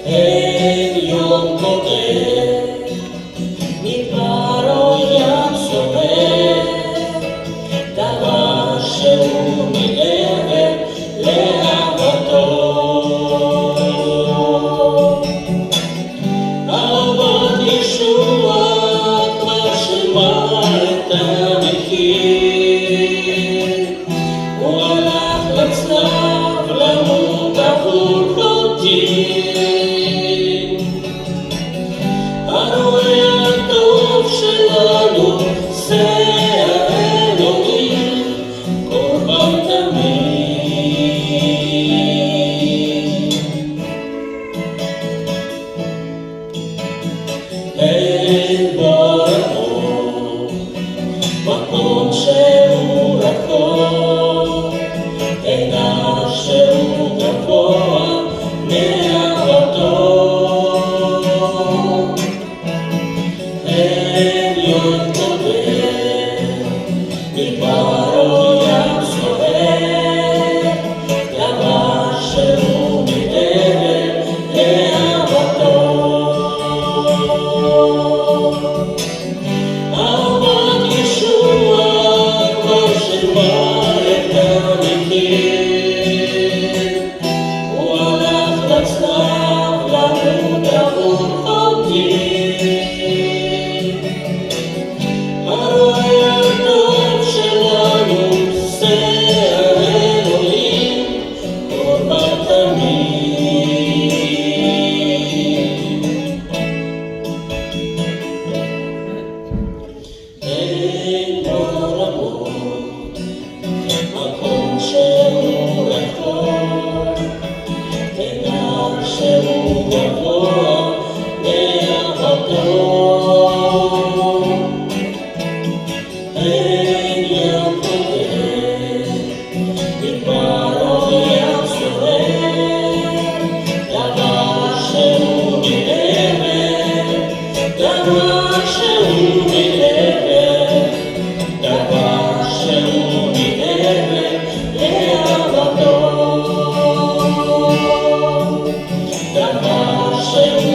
אין יום קודם, מדברו ים סובב, דבר שהוא מעבר לאהבתו. אהבת ישוע כבר שילמה את המחיר, הוא הלך לצלב למות עבור חוטאים. הרועה הטוב שלנו זה האלוהים, קורבן תמיד. אין בעולמו מקום שהוא רחוק, אין שהוא גבוה מאהבתו. אין יום קודם, מדברו ים סוער, דבר שהוא מעבר לאהבתו. אהבת ישוע כבר שילמה את המחיר, הוא הלך לצלב למות עבור חוטאים. הרועה הטוב שלנו זה האלוהים, קורבן תמיד. אין בעולמו מקום שהוא רחוק, אין שהוא גבוה מאהבתו. אין יום קודם, מדברו ים סוער, דבר שהוא מעבר, דבר שהוא מעבר, דבר שהוא מעבר לאהבתו, דבר שהוא